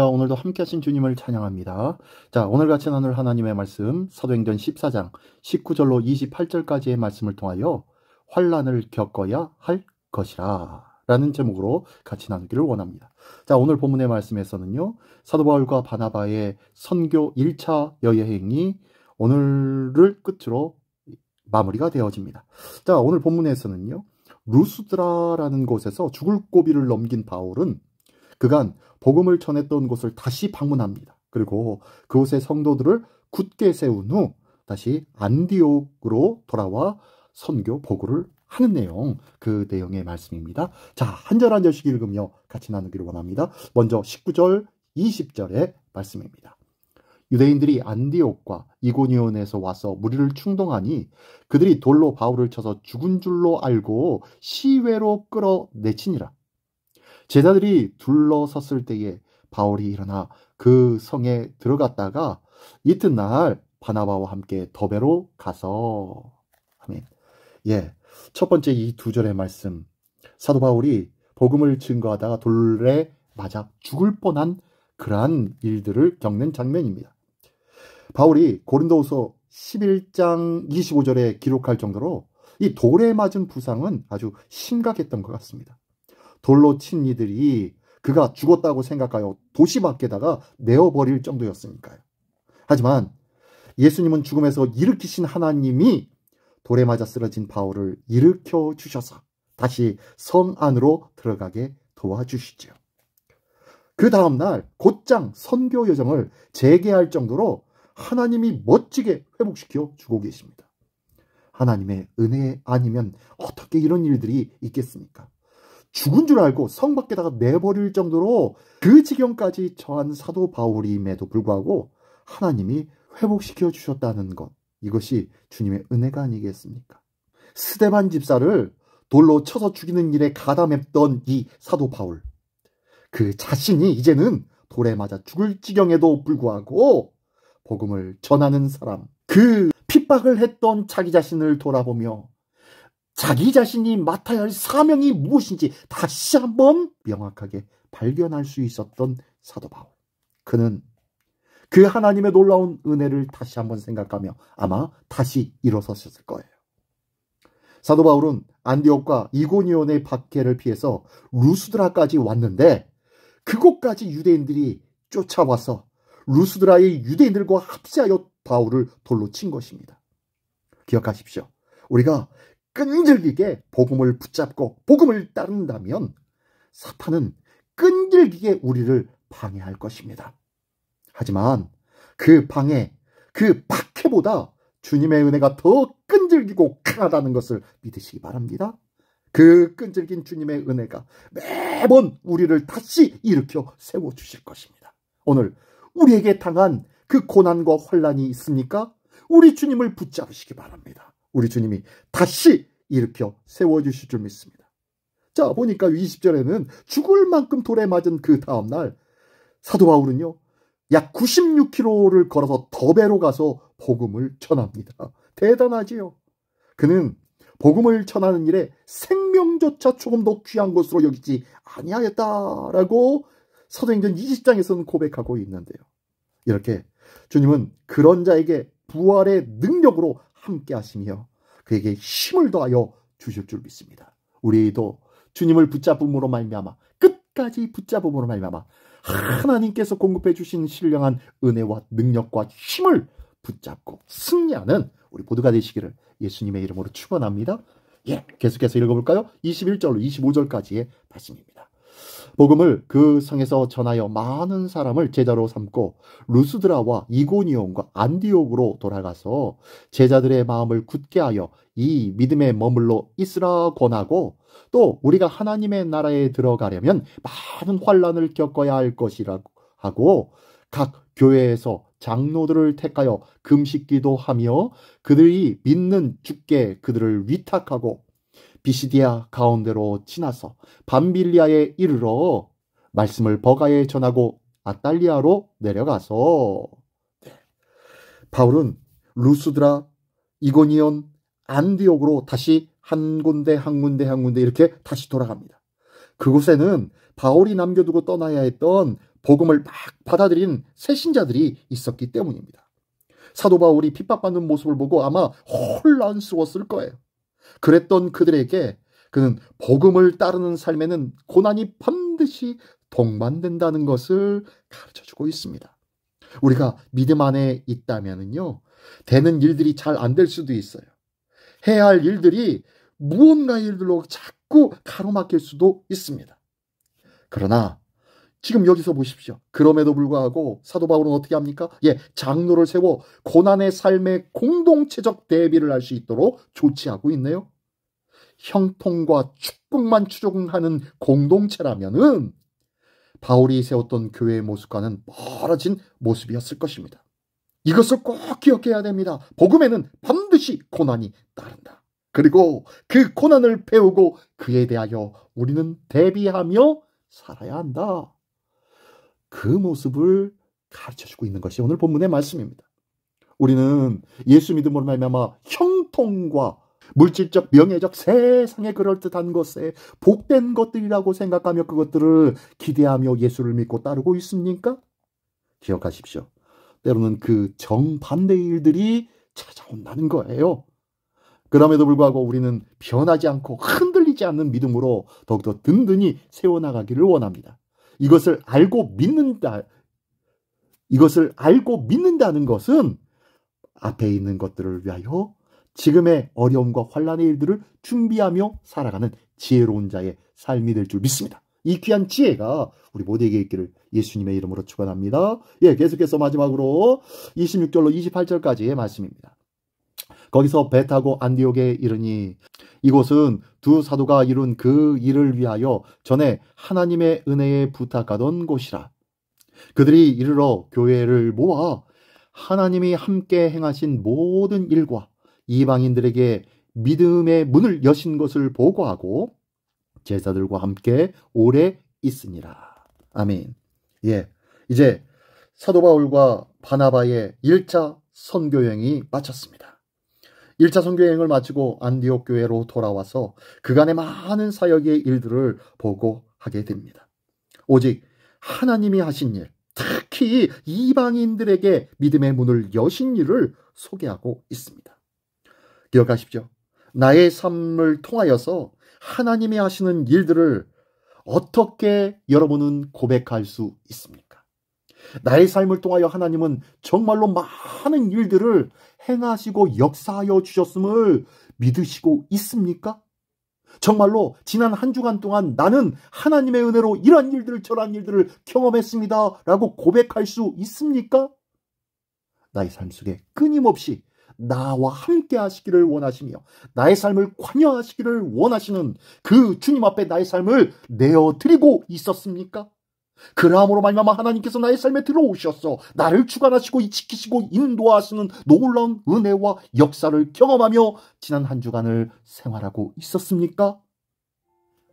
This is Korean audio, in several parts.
오늘도 함께 하신 주님을 찬양합니다. 자, 오늘 같이 나눌 하나님의 말씀 사도행전 14장 19절로 28절까지의 말씀을 통하여 환난을 겪어야 할 것이라 라는 제목으로 같이 나누기를 원합니다. 자, 오늘 본문의 말씀에서는요, 사도 바울과 바나바의 선교 1차 여행이 오늘을 끝으로 마무리가 되어집니다. 자, 오늘 본문에서는요, 루스드라라는 곳에서 죽을 고비를 넘긴 바울은 그간 복음을 전했던 곳을 다시 방문합니다. 그리고 그곳의 성도들을 굳게 세운 후 다시 안디옥으로 돌아와 선교 보고를 하는 내용, 그 내용의 말씀입니다. 자, 한 절 한 절씩 읽으며 같이 나누기를 원합니다. 먼저 19절, 20절의 말씀입니다. 유대인들이 안디옥과 이고니온에서 와서 무리를 충동하니 그들이 돌로 바울을 쳐서 죽은 줄로 알고 시외로 끌어내치니라. 제자들이 둘러섰을 때에 바울이 일어나 그 성에 들어갔다가 이튿날 바나바와 함께 더베로 가서, 아멘. 예, 첫 번째 이 두 절의 말씀, 사도 바울이 복음을 증거하다가 돌에 맞아 죽을 뻔한 그러한 일들을 겪는 장면입니다. 바울이 고린도후서 11장 25절에 기록할 정도로 이 돌에 맞은 부상은 아주 심각했던 것 같습니다. 돌로 친 이들이 그가 죽었다고 생각하여 도시 밖에다가 내어버릴 정도였으니까요. 하지만 예수님은 죽음에서 일으키신 하나님이 돌에 맞아 쓰러진 바울을 일으켜 주셔서 다시 성 안으로 들어가게 도와주시죠. 그 다음날 곧장 선교 여정을 재개할 정도로 하나님이 멋지게 회복시켜 주고 계십니다. 하나님의 은혜 아니면 어떻게 이런 일들이 있겠습니까? 죽은 줄 알고 성 밖에다가 내버릴 정도로 그 지경까지 처한 사도 바울임에도 불구하고 하나님이 회복시켜 주셨다는 것, 이것이 주님의 은혜가 아니겠습니까? 스데반 집사를 돌로 쳐서 죽이는 일에 가담했던 이 사도 바울, 그 자신이 이제는 돌에 맞아 죽을 지경에도 불구하고 복음을 전하는 사람, 그 핍박을 했던 자기 자신을 돌아보며 자기 자신이 맡아야 할 사명이 무엇인지 다시 한번 명확하게 발견할 수 있었던 사도 바울. 그는 그 하나님의 놀라운 은혜를 다시 한번 생각하며 아마 다시 일어섰을 거예요. 사도 바울은 안디옥과 이고니온의 박해를 피해서 루스드라까지 왔는데 그곳까지 유대인들이 쫓아와서 루스드라의 유대인들과 합세하여 바울을 돌로 친 것입니다. 기억하십시오. 우리가 끈질기게 복음을 붙잡고 복음을 따른다면 사탄은 끈질기게 우리를 방해할 것입니다. 하지만 그 방해, 그 박해보다 주님의 은혜가 더 끈질기고 강하다는 것을 믿으시기 바랍니다. 그 끈질긴 주님의 은혜가 매번 우리를 다시 일으켜 세워주실 것입니다. 오늘 우리에게 당한 그 고난과 환난이 있습니까? 우리 주님을 붙잡으시기 바랍니다. 우리 주님이 다시 일으켜 세워주실 줄 믿습니다. 자, 보니까 20절에는 죽을 만큼 돌에 맞은 그 다음날 사도 바울은요, 약 96km를 걸어서 더베로 가서 복음을 전합니다. 대단하지요. 그는 복음을 전하는 일에 생명조차 조금 더 귀한 것으로 여기지 아니하였다라고 사도행전 20장에서는 고백하고 있는데요. 이렇게 주님은 그런 자에게 부활의 능력으로 함께 하시며 그에게 힘을 더하여 주실 줄 믿습니다. 우리도 주님을 붙잡음으로 말미암아, 끝까지 붙잡음으로 말미암아 하나님께서 공급해 주신 신령한 은혜와 능력과 힘을 붙잡고 승리하는 우리 모두가 되시기를 예수님의 이름으로 축원합니다. 예, 계속해서 읽어볼까요? 21절로 25절까지의 말씀입니다. 복음을 그 성에서 전하여 많은 사람을 제자로 삼고 루스드라와 이고니온과 안디옥으로 돌아가서 제자들의 마음을 굳게 하여 이 믿음에 머물러 있으라 권하고, 또 우리가 하나님의 나라에 들어가려면 많은 환난을 겪어야 할 것이라고 하고 각 교회에서 장로들을 택하여 금식기도 하며 그들이 믿는 주께 그들을 위탁하고 비시디아 가운데로 지나서 밤빌리아에 이르러 말씀을 버가에 전하고 아탈리아로 내려가서, 바울은 루스드라, 이고니온, 안디옥으로 다시 한 군데 한 군데 한 군데 이렇게 다시 돌아갑니다. 그곳에는 바울이 남겨두고 떠나야 했던 복음을 막 받아들인 새신자들이 있었기 때문입니다. 사도 바울이 핍박받는 모습을 보고 아마 혼란스러웠을 거예요. 그랬던 그들에게 그는 복음을 따르는 삶에는 고난이 반드시 동반된다는 것을 가르쳐주고 있습니다. 우리가 믿음 안에 있다면요, 되는 일들이 잘 안 될 수도 있어요. 해야 할 일들이 무언가 일들로 자꾸 가로막힐 수도 있습니다. 그러나 지금 여기서 보십시오. 그럼에도 불구하고 사도 바울은 어떻게 합니까? 장로를 세워 고난의 삶의 공동체적 대비를 할 수 있도록 조치하고 있네요. 형통과 축복만 추종하는 공동체라면은 바울이 세웠던 교회의 모습과는 멀어진 모습이었을 것입니다. 이것을 꼭 기억해야 됩니다. 복음에는 반드시 고난이 따른다. 그리고 그 고난을 배우고 그에 대하여 우리는 대비하며 살아야 한다. 그 모습을 가르쳐주고 있는 것이 오늘 본문의 말씀입니다. 우리는 예수 믿음으로 말미암아 형통과 물질적, 명예적, 세상의 그럴듯한 것에 복된 것들이라고 생각하며 그것들을 기대하며 예수를 믿고 따르고 있습니까? 기억하십시오. 때로는 그 정반대의 일들이 찾아온다는 거예요. 그럼에도 불구하고 우리는 변하지 않고 흔들리지 않는 믿음으로 더욱더 든든히 세워나가기를 원합니다. 이것을 알고 믿는다는 것은 앞에 있는 것들을 위하여 지금의 어려움과 환난의 일들을 준비하며 살아가는 지혜로운 자의 삶이 될 줄 믿습니다. 이 귀한 지혜가 우리 모두에게 있기를 예수님의 이름으로 축원합니다. 계속해서 마지막으로 26절로 28절까지의 말씀입니다. 거기서 배 타고 안디옥에 이르니 이곳은 두 사도가 이룬 그 일을 위하여 전에 하나님의 은혜에 부탁하던 곳이라. 그들이 이르러 교회를 모아 하나님이 함께 행하신 모든 일과 이방인들에게 믿음의 문을 여신 것을 보고하고 제자들과 함께 오래 있으니라. 아멘. 이제 사도 바울과 바나바의 1차 선교여행이 마쳤습니다. 1차 선교여행을 마치고 안디옥 교회로 돌아와서 그간의 많은 사역의 일들을 보고하게 됩니다. 오직 하나님이 하신 일, 특히 이방인들에게 믿음의 문을 여신 일을 소개하고 있습니다. 기억하십시오. 나의 삶을 통하여서 하나님이 하시는 일들을 어떻게 여러분은 고백할 수 있습니까? 나의 삶을 통하여 하나님은 정말로 많은 일들을 행하시고 역사하여 주셨음을 믿으시고 있습니까? 정말로 지난 한 주간 동안 나는 하나님의 은혜로 이러한 일들을 저러한 일들을 경험했습니다 라고 고백할 수 있습니까? 나의 삶 속에 끊임없이 나와 함께 하시기를 원하시며 나의 삶을 관여하시기를 원하시는 그 주님 앞에 나의 삶을 내어드리고 있었습니까? 그러함으로 말미암아 하나님께서 나의 삶에 들어오셔서 나를 주관하시고 지키시고 인도하시는 놀라운 은혜와 역사를 경험하며 지난 한 주간을 생활하고 있었습니까?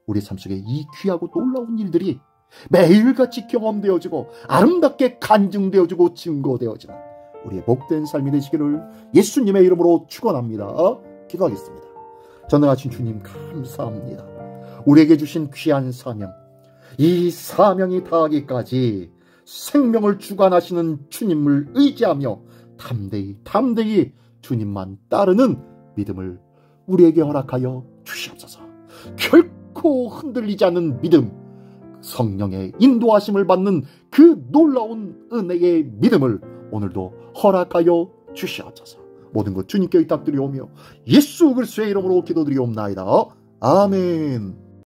우리 삶 속에 이 귀하고 놀라운 일들이 매일같이 경험되어지고 아름답게 간증되어지고 증거되어지는 우리의 복된 삶이 되시기를 예수님의 이름으로 축원합니다. 기도하겠습니다. 전능하신 주님 감사합니다. 우리에게 주신 귀한 사명, 이 사명이 다하기까지 생명을 주관하시는 주님을 의지하며 담대히 주님만 따르는 믿음을 우리에게 허락하여 주시옵소서. 결코 흔들리지 않는 믿음, 성령의 인도하심을 받는 그 놀라운 은혜의 믿음을 오늘도 허락하여 주시옵소서. 모든 것 주님께 의탁드리오며 예수 그리스도의 이름으로 기도드리옵나이다. 아멘.